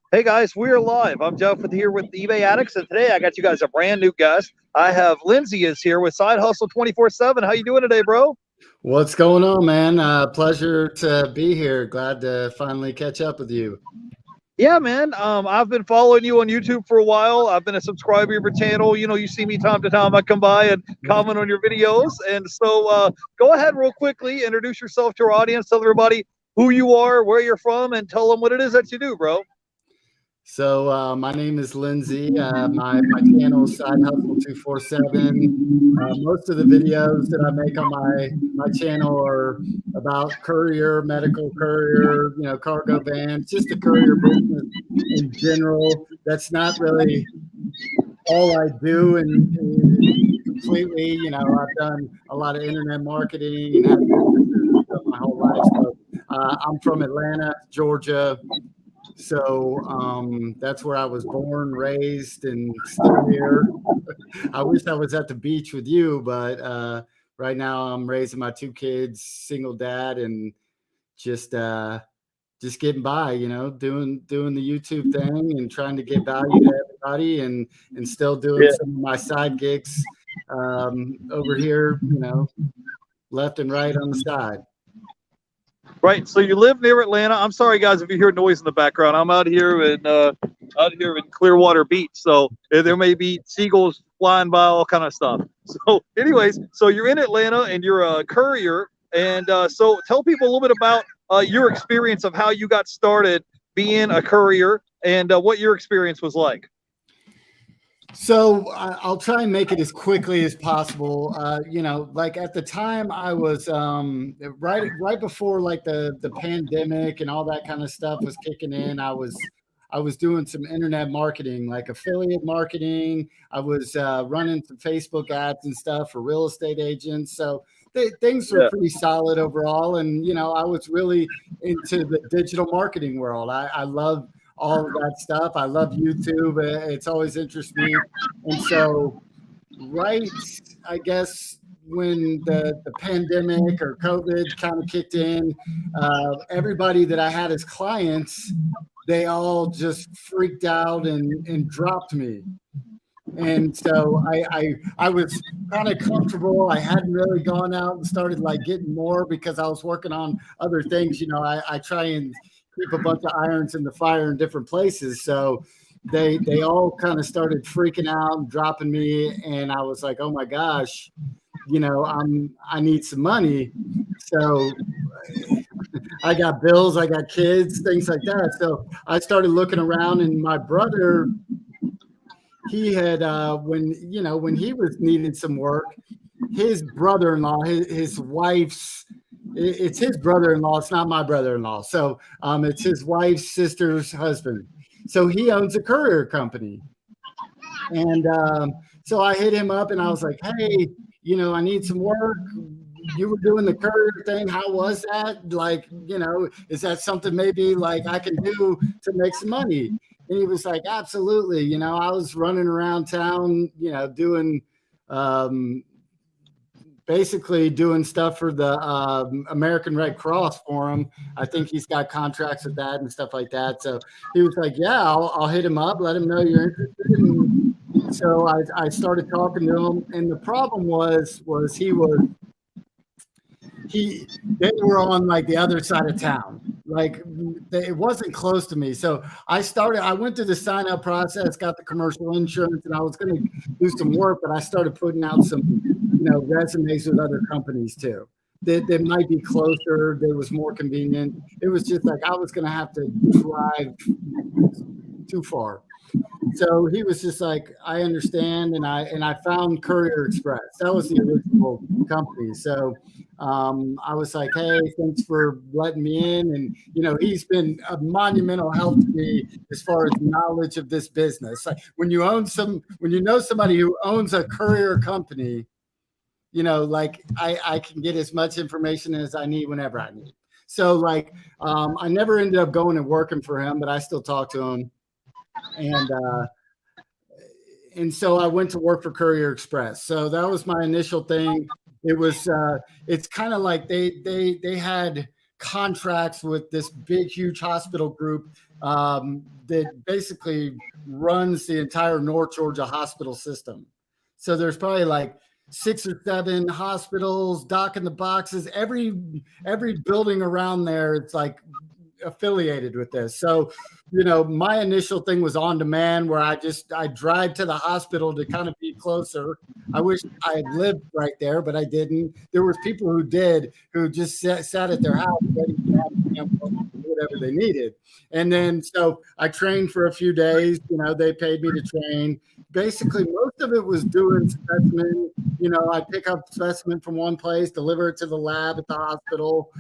Hey guys, we're live. I'm Jeff here with eBay Addicts, and today I got you guys a brand new guest. I have Lindsay is here with Side Hustle 24/7. How you doing today, bro? What's going on, man? Pleasure to be here. Glad to finally catch up with you. Yeah, man. I've been following you on YouTube for a while. I've been a subscriber of your channel. You see me time to time. I come by and comment on your videos. And so, go ahead, real quickly, introduce yourself to our audience. Tell everybody who you are, where you're from, and tell them what it is that you do, bro. So my name is Lindsay. My channel is Side Hustle 247. Most of the videos that I make on my channel are about courier, medical courier, cargo vans, just the courier business in general. That's not really all I do and completely. I've done a lot of internet marketing and had businesses and stuff my whole life. So I'm from Atlanta, Georgia. So that's where I was born, raised, and still here. I wish I was at the beach with you, but right now I'm raising my two kids, single dad, and just getting by, doing the YouTube thing and trying to get value to everybody, and still doing some of my side gigs over here, left and right on the side. Right. So you live near Atlanta. I'm sorry, guys, if you hear noise in the background. I'm out here in Clearwater Beach, so there may be seagulls flying by, all kind of stuff. So, anyways, so you're in Atlanta and you're a courier, and so tell people a little bit about your experience of how you got started being a courier and what your experience was like. So I'll try and make it as quickly as possible. Like at the time I was right before like the pandemic and all that kind of stuff was kicking in. I was doing some internet marketing, like affiliate marketing. I was running some Facebook ads and stuff for real estate agents. So things were pretty solid overall. And, I was really into the digital marketing world. I love all of that stuff. I love YouTube. It's always interested me. And so, right, I guess when the pandemic or COVID kind of kicked in, everybody that I had as clients, they all just freaked out and dropped me. And so I was kind of comfortable. I hadn't really gone out and started like getting more because I was working on other things. I try and keep a bunch of irons in the fire in different places. So they all kind of started freaking out and dropping me. And I was like, oh my gosh, I need some money. So I got bills, I got kids, things like that. So I started looking around, and my brother, he had when he was needing some work, his brother-in-law, his wife's, it's his brother-in-law, it's not my brother-in-law. So it's his wife's sister's husband. So he owns a courier company. And so I hit him up and I was like, hey, I need some work. You were doing the courier thing. How was that? Like, is that something maybe like I can do to make some money? And he was like, absolutely. I was running around town, doing basically doing stuff for the American Red Cross for him. I think he's got contracts with that and stuff like that. So he was like, yeah, I'll hit him up, let him know you're interested. And so I started talking to him. And the problem was they were on like the other side of town. Like it wasn't close to me. So I went through the sign up process, got the commercial insurance, and I was going to do some work, but I started putting out some, resumes with other companies too. That might be closer. That was more convenient. It was just like I was going to have to drive too far. So he was just like, I understand. And I found Courier Express. That was the original company. So I was like, hey, thanks for letting me in. And, he's been a monumental help to me as far as knowledge of this business. Like when you know somebody who owns a courier company, like I can get as much information as I need whenever I need. So like, I never ended up going and working for him, but I still talk to him. And so I went to work for Courier Express. So that was my initial thing. It was it's kind of like they had contracts with this big, huge hospital group that basically runs the entire North Georgia hospital system. So there's probably like 6 or 7 hospitals, Doc in the Boxes, every building around there, it's like affiliated with this. So, my initial thing was on demand, where I drive to the hospital to kind of be closer. I wish I had lived right there, but I didn't. There was people who did, who just sat at their house ready to have whatever they needed. And then, so I trained for a few days, they paid me to train. Basically, most of it was doing specimen. I pick up specimen from one place, deliver it to the lab at the hospital.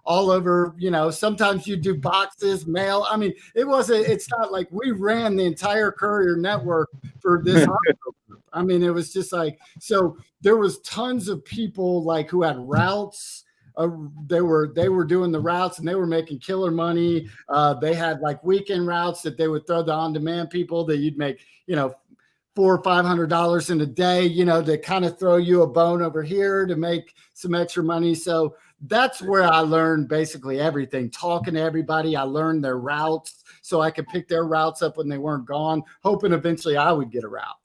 All over, sometimes you do boxes, mail. I mean, it's not like we ran the entire courier network for this hospital group. I mean, it was just like, so there was tons of people like who had routes. They were doing the routes and they were making killer money. They had like weekend routes that they would throw the on-demand people that you'd make, $400 or $500 in a day, to kind of throw you a bone over here to make some extra money. So that's where I learned basically everything. Talking to everybody, I learned their routes so I could pick their routes up when they weren't gone, hoping eventually I would get a route.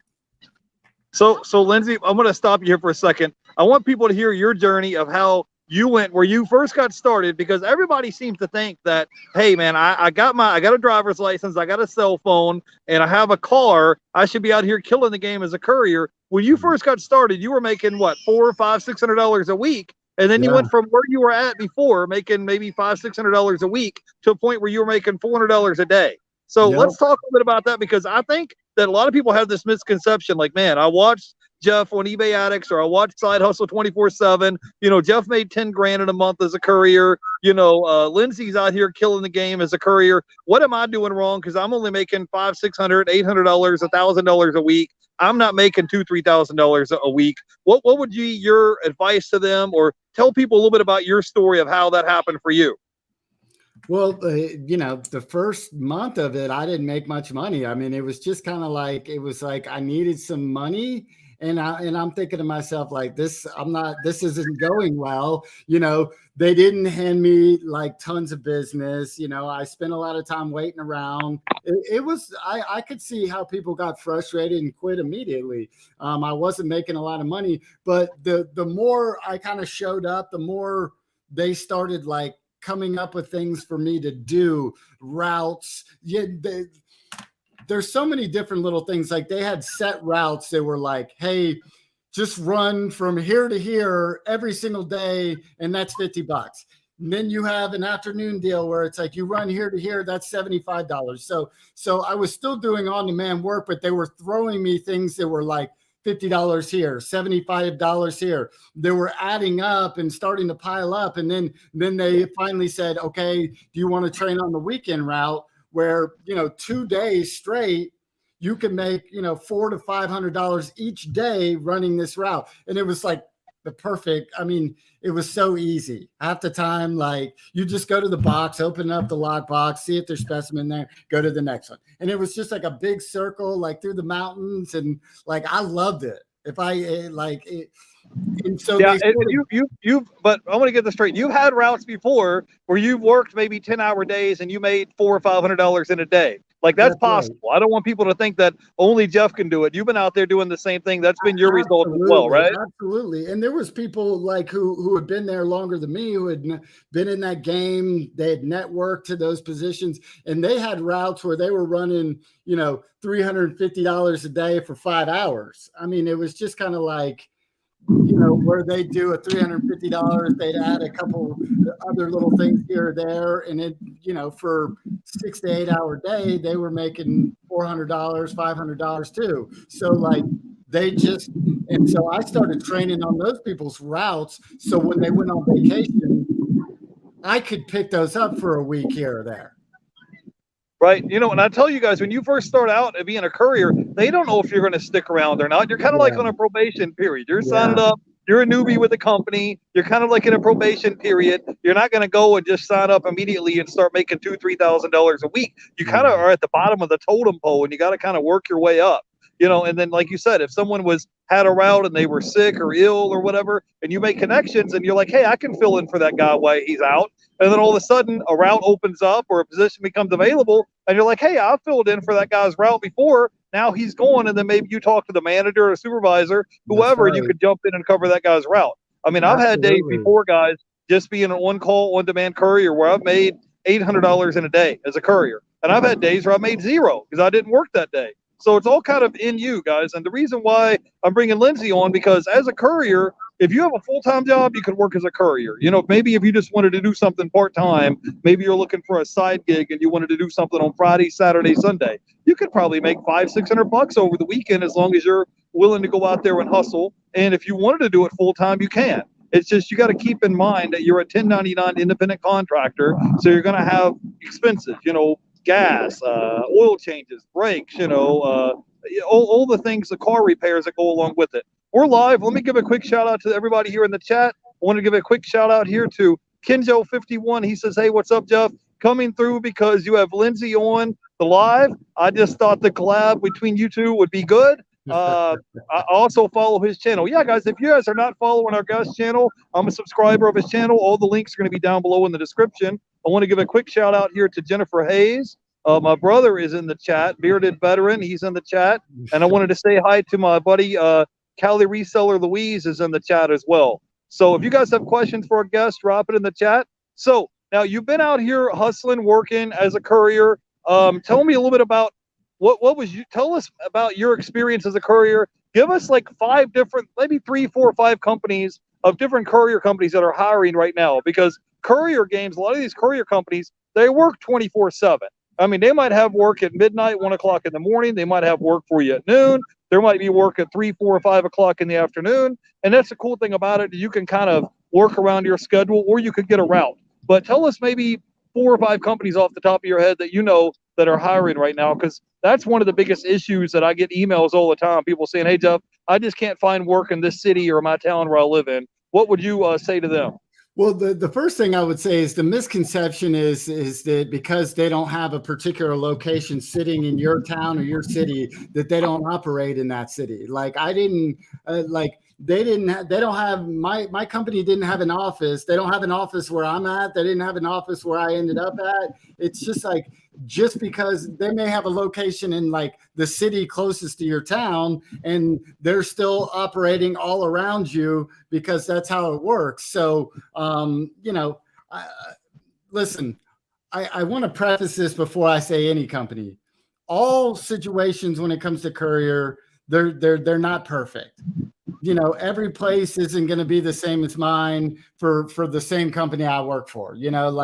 So Lindsay, I'm going to stop you here for a second. I want people to hear your journey of how you went, where you first got started, because everybody seems to think that, hey man, I got a driver's license, I got a cell phone, and I have a car. I should be out here killing the game as a courier. When you first got started, you were making what, $400, $500, $600 a week. And then you went from where you were at before, making maybe $500, $600 a week, to a point where you were making $400 a day. So let's talk a little bit about that, because I think that a lot of people have this misconception, like, man, I watched Jeff on eBay Addicts, or I watched Side Hustle 24/7. Jeff made 10 grand in a month as a courier. Lindsay's out here killing the game as a courier. What am I doing wrong? Because I'm only making $500, $600, $800, $1,000 a week. I'm not making $2,000, $3,000 a week. What would be your advice to them, or tell people a little bit about your story of how that happened for you? Well, the first month of it, I didn't make much money. I mean, it was just kind of like, I needed some money. And I'm thinking to myself, like, this isn't going well. They didn't hand me like tons of business. I spent a lot of time waiting around. I could see how people got frustrated and quit immediately. I wasn't making a lot of money, but the more I kind of showed up, the more they started like coming up with things for me to do, routes. There's so many different little things. Like they had set routes. They were like, hey, just run from here to here every single day, and that's $50. And then you have an afternoon deal where it's like you run here to here, that's $75. So I was still doing on-demand work, but they were throwing me things that were like $50 here, $75 here. They were adding up and starting to pile up. And then they finally said, okay, do you want to train on the weekend route, where 2 days straight you can make $400 to $500 each day running this route? And it was like the perfect, I mean, it was so easy. Half the time, like, you just go to the box, open up the lock box, see if there's specimen there, go to the next one. And it was just like a big circle, like through the mountains. And like, I loved it. And so yeah, but I want to get this straight. You've had routes before where you've worked maybe 10-hour days and you made $400 or $500 in a day. Like, that's possible. Right. I don't want people to think that only Jeff can do it. You've been out there doing the same thing. That's been your result as well, right? Absolutely. And there was people like who had been there longer than me, who had been in that game. They had networked to those positions, and they had routes where they were running, $350 a day for 5 hours. I mean, it was just kind of like, where they do a $350, they'd add a couple other little things here or there. And it, for 6 to 8 hour day, they were making $400, $500 too. So like and so I started training on those people's routes. So when they went on vacation, I could pick those up for a week here or there. Right. And I tell you guys, when you first start out at being a courier, they don't know if you're going to stick around or not. You're kind of like on a probation period. You're signing up. You're a newbie with the company. You're kind of like in a probation period. You're not going to go and just sign up immediately and start making $2,000, $3,000 a week. You kind of are at the bottom of the totem pole, and you got to kind of work your way up. And then, like you said, if someone had a route and they were sick or ill or whatever, and you make connections and you're like, hey, I can fill in for that guy while he's out. and then all of a sudden a route opens up or a position becomes available, and you're like, hey, I filled in for that guy's route before. Now he's gone, and then maybe you talk to the manager or supervisor, That's whoever, and you right. could jump in and cover that guy's route. I mean, I've had days Absolutely. before, guys, just being an on-call, on-demand courier where I've made $800 in a day as a courier, and I've had days where I made zero because I didn't work that day. So it's all kind of in you guys. And the reason why I'm bringing Lindsay on, because as a courier, if you have a full-time job, you could work as a courier. You know, maybe if you just wanted to do something part-time, maybe you're looking for a side gig and you wanted to do something on Friday, Saturday, Sunday, you could probably make $500-600 over the weekend as long as you're willing to go out there and hustle. And if you wanted to do it full-time, you can. It's just you got to keep in mind that you're a 1099 independent contractor, so you're going to have expenses, you know, gas, oil changes, brakes, all the things, the car repairs that go along with it. We're live. Let me give a quick shout out to everybody here in the chat. I want to give a quick shout out here to Kenjo51. He says, hey, what's up, Jeff? Coming through because you have Lindsay on the live. I just thought the collab between you two would be good. I also follow his channel. Yeah, guys, if you guys are not following our guest channel, I'm a subscriber of his channel. All the links are going to be down below in the description. I want to give a quick shout out here to Jennifer Hayes. My brother is in the chat, bearded veteran. He's in the chat. And I wanted to say hi to my buddy, Cali Reseller Louise is in the chat as well. So if you guys have questions for our guest, drop it in the chat. So now you've been out here hustling, working as a courier. Tell me a little bit about what was you tell us about your experience as a courier. Give us like 5 different, maybe 3, 4, 5 companies of different courier companies that are hiring right now, because courier games, a lot of these courier companies, they work 24/7. I mean, they might have work at midnight, 1 o'clock in the morning. They might have work for you at noon. There might be work at 3, 4, or 5 o'clock in the afternoon. And that's the cool thing about it. You can kind of work around your schedule, or you could get a route. But tell us maybe 4 or 5 companies off the top of your head that you know that are hiring right now, because that's one of the biggest issues that I get emails all the time. People saying, hey, Jeff, I just can't find work in this city or my town where I live in. What would you say to them? Well, the first thing I would say is the misconception is that because they don't have a particular location sitting in your town or your city, that they don't operate in that city. Like I didn't they don't have my company didn't have an office. They don't have an office where I'm at. They didn't have an office where I ended up at. It's just like, just because they may have a location in like the city closest to your town and they're still operating all around you, because that's how it works. So, listen, I want to preface this before I say any company. All situations when it comes to courier, they're not perfect. You know, every place isn't going to be the same as mine for the same company I work for. You know,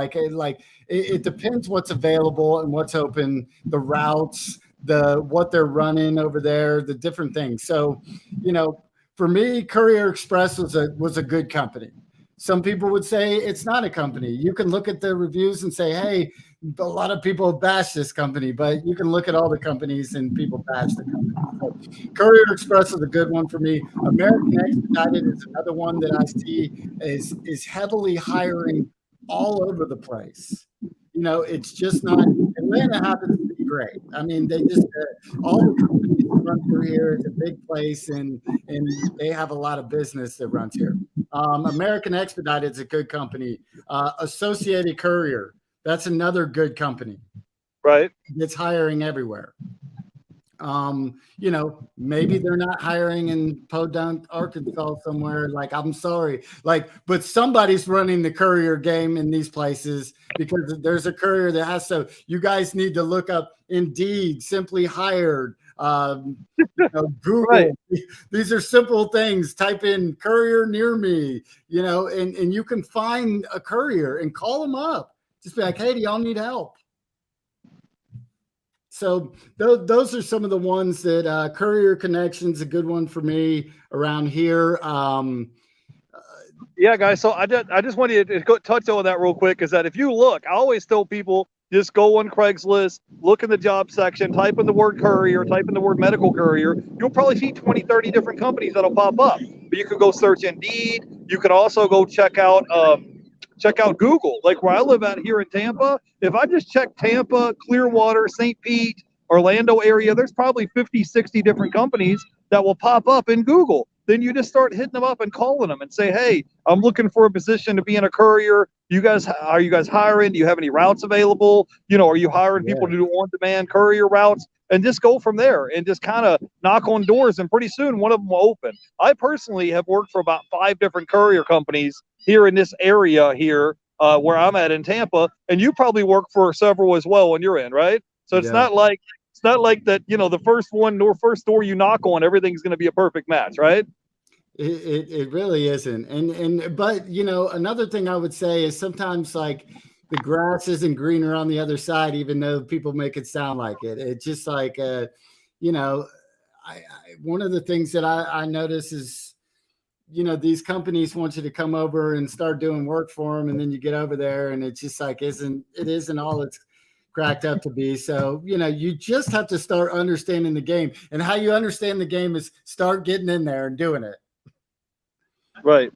it depends what's available and what's open, the routes, what they're running over there, the different things. So, you know, for me, Courier Express was a good company. Some people would say it's not a company. You can look at the reviews and say, hey, a lot of people bash this company, but you can look at all the companies and people bash the company. So Courier Express is a good one for me. American Expedited is another one that I see is heavily hiring all over the place. You know, it's just not, Atlanta happens to be great. I mean, they just, all the companies that run through here, it's a big place and they have a lot of business that runs here. American Expedited is a good company. Associated Courier, that's another good company. Right. It's hiring everywhere. You know, maybe they're not hiring in Podunk, Arkansas somewhere. Like, I'm sorry, but somebody's running the courier game in these places, because there's a courier that has to. You guys need to look up Indeed, Simply Hired, Google. Right. These are simple things. Type in courier near me, and you can find a courier and call them up. Just be like, hey, do y'all need help? So those are some of the ones that Courier Connection's a good one for me around here. Yeah, guys. So I just wanted to go touch on that real quick. Is that if you look, I always tell people, just go on Craigslist, look in the job section, type in the word courier, type in the word medical courier. You'll probably see 20, 30 different companies that'll pop up. But you could go search Indeed. You could also go check out Google. Like where I live out here in Tampa, if I just check Tampa, Clearwater, St. Pete, Orlando area, there's probably 50, 60 different companies that will pop up in Google. then you just start hitting them up and calling them and say, hey, I'm looking for a position to be in a courier. Are you guys hiring? Do you have any routes available? Are you hiring people to do on-demand courier routes? And just go from there and just kind of knock on doors, and pretty soon one of them will open. I personally have worked for about 5 different courier companies here in this area here where I'm at in Tampa, and you probably work for several as well on your end, right? So it's not like that, the first door you knock on, everything's going to be a perfect match, right? It really isn't. But another thing I would say is sometimes like the grass isn't greener on the other side, even though people make it sound like it. It's just like one of the things that I notice is these companies want you to come over and start doing work for them, and then you get over there and it's just like it isn't all it's cracked up to be. So you just have to start understanding the game, and how you understand the game is start getting in there and doing it. Right.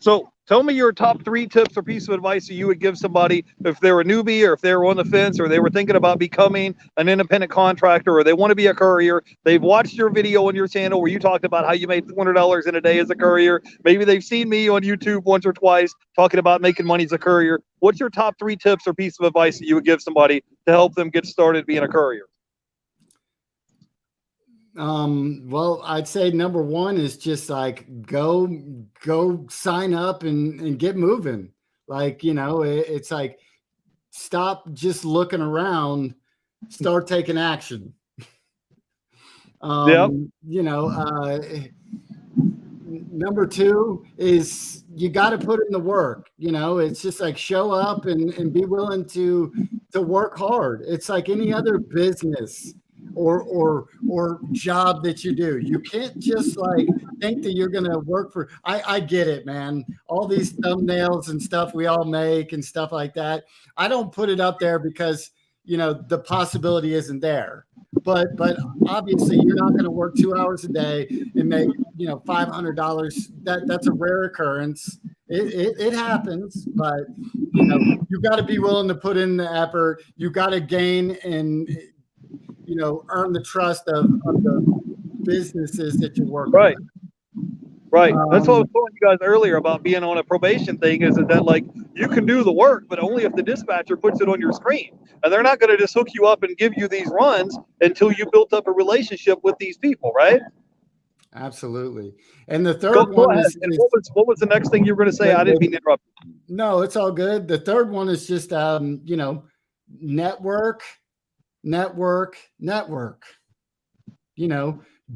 So tell me your top 3 tips or piece of advice that you would give somebody if they're a newbie, or if they were on the fence, or they were thinking about becoming an independent contractor, or they want to be a courier. They've watched your video on your channel where you talked about how you made $200 in a day as a courier. Maybe they've seen me on YouTube once or twice talking about making money as a courier. What's your top 3 tips or piece of advice that you would give somebody to help them get started being a courier? Well, I'd say number 1 is just like go sign up and get moving. Like, it's like stop just looking around, start taking action. Number 2 is you got to put in the work. It's just like show up and be willing to work hard. It's like any other business or job that you do. You can't just like think that you're going to work for, I get it, man. All these thumbnails and stuff we all make and stuff like that. I don't put it up there because, the possibility isn't there. But obviously you're not going to work 2 hours a day and make, $500. That's a rare occurrence. It happens, but you got to be willing to put in the effort. You got to gain and earn the trust of the businesses that you work with. Right. That's what I was telling you guys earlier about being on a probation thing, is that like you can do the work, but only if the dispatcher puts it on your screen. And they're not going to just hook you up and give you these runs until you built up a relationship with these people, right? Absolutely. And the third one is what was the next thing you were going to say? I didn't mean to interrupt. No, it's all good. The third one is just network,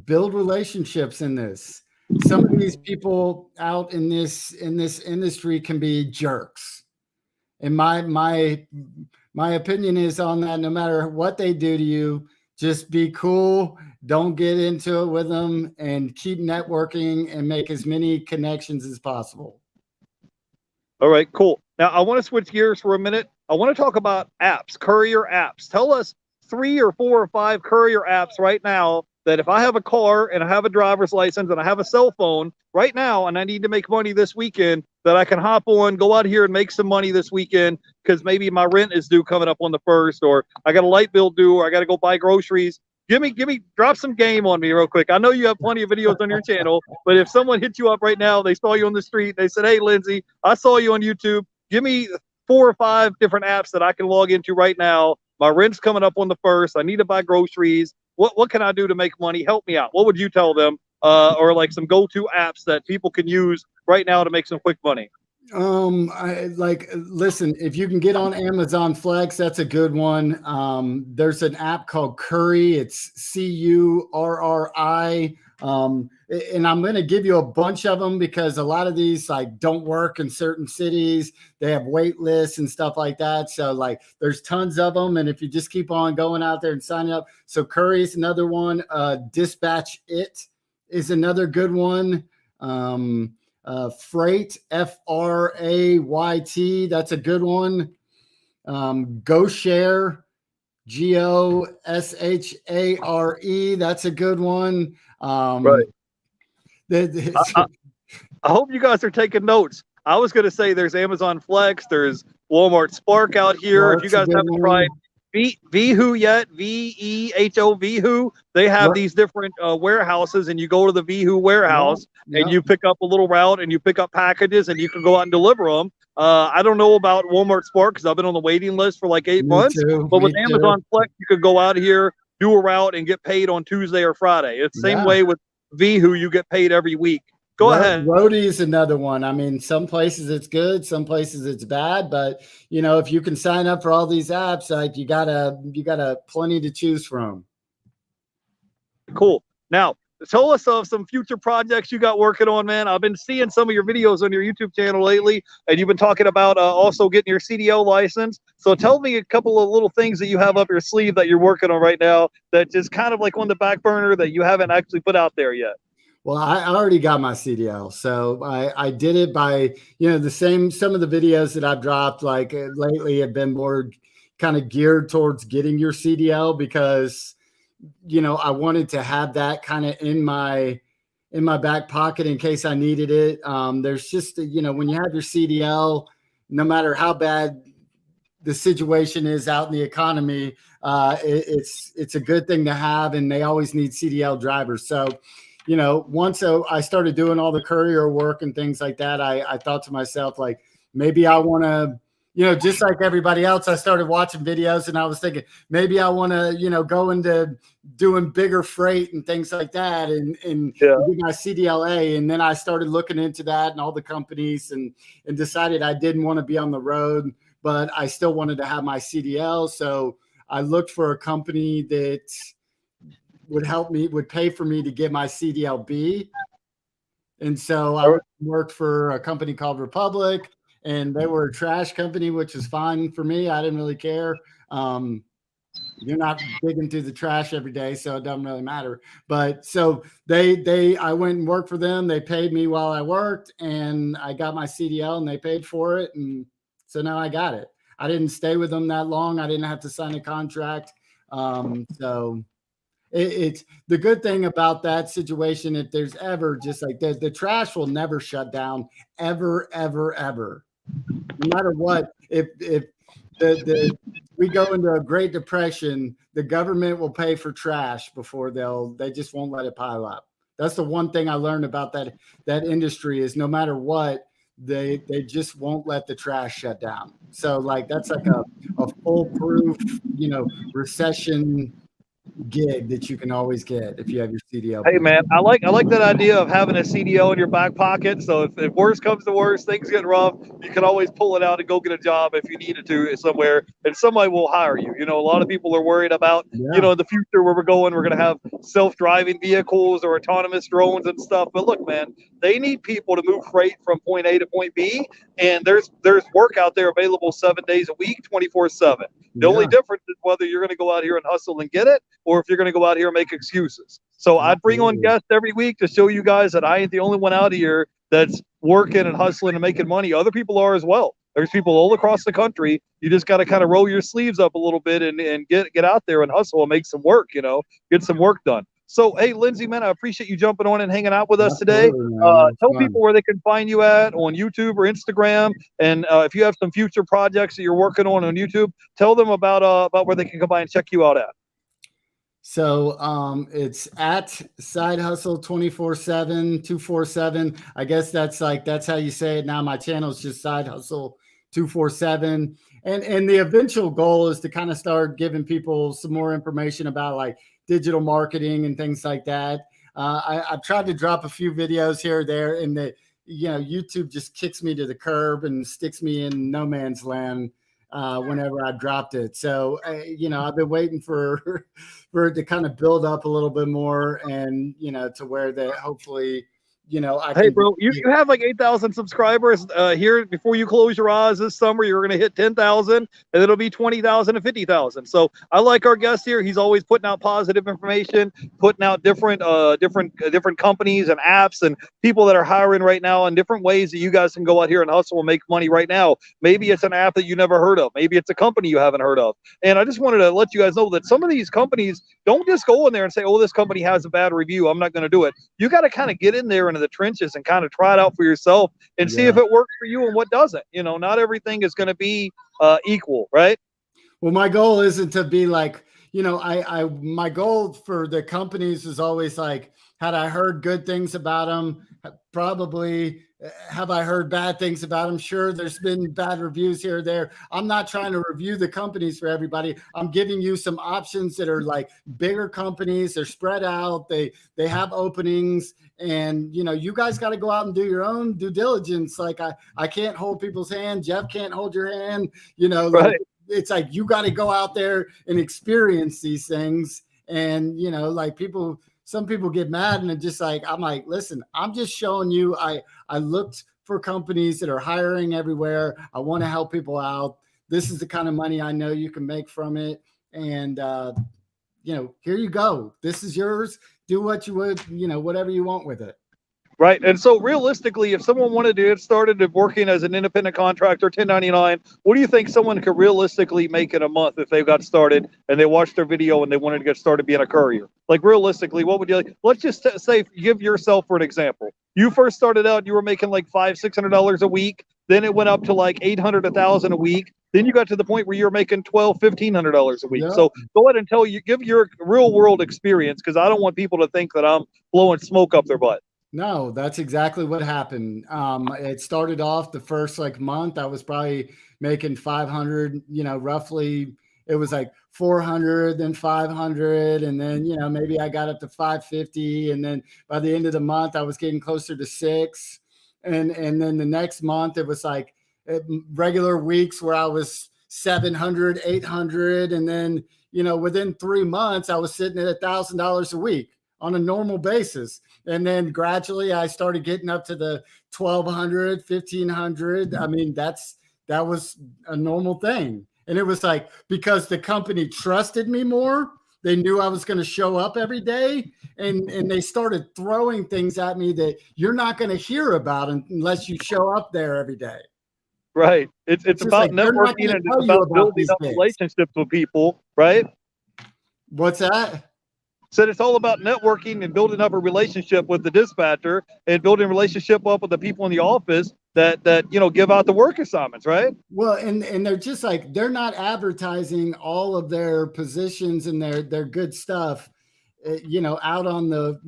build relationships in this. Some of these people out in this industry can be jerks. And my opinion is on that, no matter what they do to you, just be cool. Don't get into it with them and keep networking and make as many connections as possible. All right, cool. Now I want to switch gears for a minute. I want to talk about apps, courier apps. Tell us 3 or 4 or 5 courier apps right now that if I have a car and I have a driver's license and I have a cell phone right now and I need to make money this weekend, that I can hop on, go out here and make some money this weekend because maybe my rent is due coming up on the 1st, or I got a light bill due, or I got to go buy groceries. Drop some game on me real quick. I know you have plenty of videos on your channel, but if someone hit you up right now, they saw you on the street, they said, hey, Lindsay, I saw you on YouTube. Give me 4 or 5 different apps that I can log into right now. My rent's coming up on the 1st. I need to buy groceries. What can I do to make money? Help me out. What would you tell them? Or like some go-to apps that people can use right now to make some quick money? Listen, if you can get on Amazon Flex, that's a good one. There's an app called Courier. It's Curri. And I'm going to give you a bunch of them because a lot of these like don't work in certain cities. They have wait lists and stuff like that. So like there's tons of them. And if you just keep on going out there and signing up. So Courier is another one. Dispatch It is another good one. Freight, Frayt, that's a good one. GoShare, Goshare, that's a good one. Right. I hope you guys are taking notes. I was going to say there's Amazon Flex, there's Walmart Spark out here. If you guys haven't tried Vehu yet, Veho, Vehu. They have Right. these different warehouses, and you go to the Vehu warehouse and Yeah. you pick up a little route and you pick up packages and you can go out and deliver them. I don't know about Walmart Spark because I've been on the waiting list for like 8 months, but Me with too. Amazon Flex, you could go out here, do a route, and get paid on Tuesday or Friday. It's the same Yeah. way with Vehu, you get paid every week. Go ahead. Roadie is another one. I mean, some places it's good, some places it's bad, but you know, if you can sign up for all these apps, like you gotta plenty to choose from. Cool. Now, tell us of some future projects you got working on, man. I've been seeing some of your videos on your YouTube channel lately, and you've been talking about also getting your CDL license. So tell me a couple of little things that you have up your sleeve that you're working on right now that just kind of like on the back burner that you haven't actually put out there yet. Well, I already got my CDL, so I did it by, you know, some of the videos that I've dropped like lately have been more kind of geared towards getting your CDL because, you know, I wanted to have that kind of in my back pocket in case I needed it. There's just, you know, when you have your CDL, no matter how bad the situation is out in the economy, it's a good thing to have, and they always need CDL drivers. So, you know, once I started doing all the courier work and things like that, I thought to myself, like, maybe I want to, you know, just like everybody else, I started watching videos and I was thinking, maybe I want to, you know, go into doing bigger freight and things like that and Yeah. get my CDLA. And then I started looking into that and all the companies and decided I didn't want to be on the road, but I still wanted to have my CDL. So I looked for a company that would pay for me to get my CDLB. And so I worked for a company called Republic, and they were a trash company, which is fine for me. I didn't really care. You're not digging through the trash every day, so it doesn't really matter. But so I went and worked for them. They paid me while I worked, and I got my CDL, and they paid for it. And so now I got it. I didn't stay with them that long. I didn't have to sign a contract. So it's the good thing about that situation. If there's ever just like the trash will never shut down ever, ever, ever, no matter what. If the we go into a Great Depression, the government will pay for trash before they just won't let it pile up. That's the one thing I learned about that industry is no matter what, they just won't let the trash shut down. So like that's like a foolproof, you know, recession gig that you can always get if you have your CDL. Hey man, I like that idea of having a CDL in your back pocket. So if worse comes to worse, things get rough, you can always pull it out and go get a job if you needed to somewhere, and somebody will hire you. You know, a lot of people are worried about, you know, in the future where we're going to have self-driving vehicles or autonomous drones and stuff. But look, man, they need people to move freight from point A to point B, and there's work out there available 7 days a week, 24/7. The only difference is whether you're going to go out here and hustle and get it, or if you're going to go out here and make excuses. So I'd bring on guests every week to show you guys that I ain't the only one out here that's working and hustling and making money. Other people are as well. There's people all across the country. You just got to kind of roll your sleeves up a little bit and get out there and hustle and make some work, you know, get some work done. So, hey, Lindsay, man, I appreciate you jumping on and hanging out with us today. Tell people where they can find you at on YouTube or Instagram. And if you have some future projects that you're working on YouTube, tell them about where they can come by and check you out at. So it's at Side Hustle 24/7, 247. I guess that's how you say it now. My channel is just Side Hustle 247. And the eventual goal is to kind of start giving people some more information about like digital marketing and things like that. I've tried to drop a few videos here or there, and YouTube just kicks me to the curb and sticks me in no man's land whenever I dropped it. So, I've been waiting for it to kind of build up a little bit more and, to where that hopefully, Hey, bro, you have like 8,000 subscribers here. Before you close your eyes this summer, you're going to hit 10,000, and it'll be 20,000 and 50,000. So I like our guest here. He's always putting out positive information, putting out different companies and apps and people that are hiring right now and different ways that you guys can go out here and hustle and make money right now. Maybe it's an app that you never heard of. Maybe it's a company you haven't heard of. And I just wanted to let you guys know that some of these companies don't just go in there and say, oh, this company has a bad review, I'm not going to do it. You got to kind of get in there into the trenches and kind of try it out for yourself and see if it works for you and what doesn't. Not everything is going to be equal, right? Well, my goal isn't to be like, my goal for the companies is always like, had I heard good things about them? Probably. Have I heard bad things about them? Sure, there's been bad reviews here or there. I'm not trying to review the companies for everybody. I'm giving you some options that are like bigger companies. They're spread out. They have openings, and you guys got to go out and do your own due diligence. Like I can't hold people's hand. Jeff can't hold your hand. Like, Right. it's like you got to go out there and experience these things. And like some people get mad, and just like, I'm like, listen, I'm just showing you. I looked for companies that are hiring everywhere. I want to help people out. This is the kind of money I know you can make from it. And here you go. This is yours. Do what you would, whatever you want with it. Right. And so realistically, if someone wanted to get started working as an independent contractor, 1099, what do you think someone could realistically make in a month if they got started and they watched their video and they wanted to get started being a courier? Like realistically, what would you like? Let's just say, give yourself for an example. You first started out, you were making like $500-$600 a week. Then it went up to like 800, 1,000 a week. Then you got to the point where you're making $1,200-$1,500 a week. Yep. So go ahead and give your real world experience, because I don't want people to think that I'm blowing smoke up their butt. No, that's exactly what happened. It started off the first like month, I was probably making 500, roughly. It was like 400, then 500. And then, maybe I got up to 550. And then by the end of the month, I was getting closer to 6. And then the next month, it was like regular weeks where I was 700, 800. And then, within 3 months, I was sitting at $1,000 a week on a normal basis. And then gradually I started getting up to the 1,200, 1,500. I mean, that was a normal thing. And it was like, because the company trusted me more, they knew I was going to show up every day. And they started throwing things at me that you're not going to hear about unless you show up there every day. Right. It's about like, networking, and it's about building up relationships with people, right? What's that? Said it's all about networking and building up a relationship with the dispatcher and building a relationship up with the people in the office that give out the work assignments, right? Well, and they're just like, they're not advertising all of their positions and their good stuff, out on the,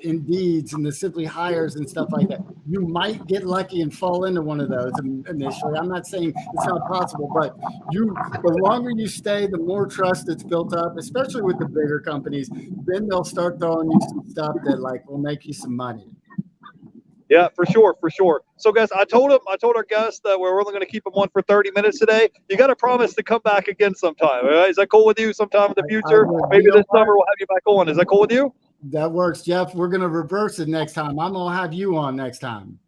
Indeeds and the Simply Hires and stuff like that. You might get lucky and fall into one of those initially. I'm not saying it's not possible, but the longer you stay, the more trust that's built up, especially with the bigger companies. Then they'll start throwing you some stuff that like will make you some money. Yeah, for sure. So, guys, I told our guests that we're only going to keep them on for 30 minutes today. You got to promise to come back again sometime. All right? Is that cool with you? Sometime in the future, maybe this summer, we'll have you back on. Is that cool with you? That works, Jeff. We're going to reverse it next time. I'm going to have you on next time.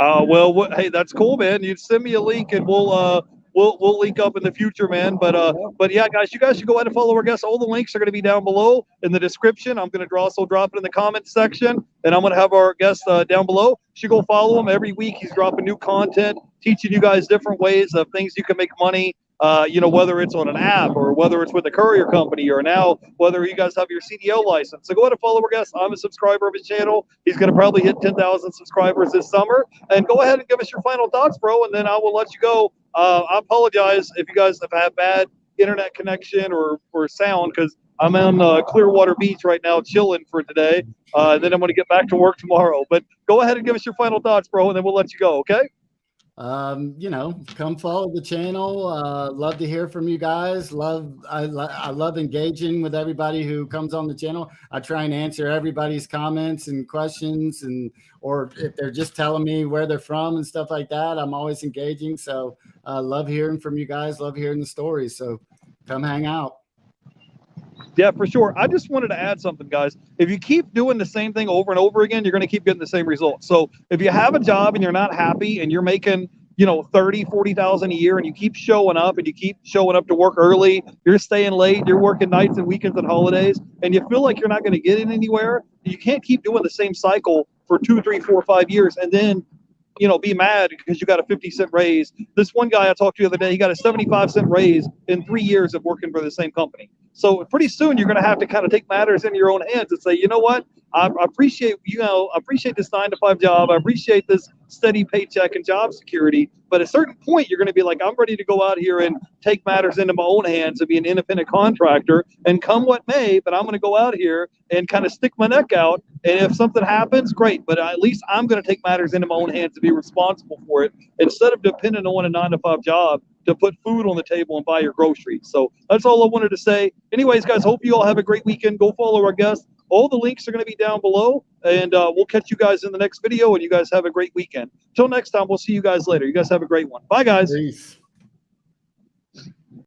Hey, that's cool, man. You send me a link and we'll link up in the future, man. But yeah, guys, you guys should go ahead and follow our guests. All the links are going to be down below in the description. I'm going to also drop it in the comments section, and I'm going to have our guests down below. You should go follow him. Every week he's dropping new content, teaching you guys different ways of things you can make money. Whether it's on an app or whether it's with a courier company, or now whether you guys have your CDL license. So go ahead and follow our guest. I'm a subscriber of his channel. He's going to probably hit 10,000 subscribers this summer. And go ahead and give us your final thoughts, bro, and then I will let you go. I apologize if you guys have had bad internet connection or sound, because I'm on Clearwater Beach right now chilling for today. Then I'm going to get back to work tomorrow. But go ahead and give us your final thoughts, bro, and then we'll let you go, okay? Come follow the channel. Love to hear from you guys. I love engaging with everybody who comes on the channel. I try and answer everybody's comments and questions, or if they're just telling me where they're from and stuff like that, I'm always engaging. So love hearing from you guys. Love hearing the stories. So come hang out. Yeah, for sure. I just wanted to add something, guys. If you keep doing the same thing over and over again, you're going to keep getting the same results. So if you have a job and you're not happy and you're making, 30, 40,000 a year, and you keep showing up to work early, you're staying late, you're working nights and weekends and holidays, and you feel like you're not going to get in anywhere, you can't keep doing the same cycle for 2, 3, 4, 5 years and then be mad because you got a 50-cent raise. This one guy I talked to the other day, he got a 75-cent raise in 3 years of working for the same company. So pretty soon you're going to have to kind of take matters into your own hands and say, you know what? I appreciate, I appreciate this 9 to 5 job. I appreciate this steady paycheck and job security. But at a certain point, you're going to be like, I'm ready to go out here and take matters into my own hands and be an independent contractor. And come what may, but I'm going to go out here and kind of stick my neck out. And if something happens, great. But at least I'm going to take matters into my own hands and be responsible for it instead of depending on a 9 to 5 job to put food on the table and buy your groceries. So that's all I wanted to say. Anyways, guys, hope you all have a great weekend. Go follow our guests. All the links are going to be down below, and we'll catch you guys in the next video, and you guys have a great weekend. Till next time, we'll see you guys later. You guys have a great one. Bye, guys. Peace.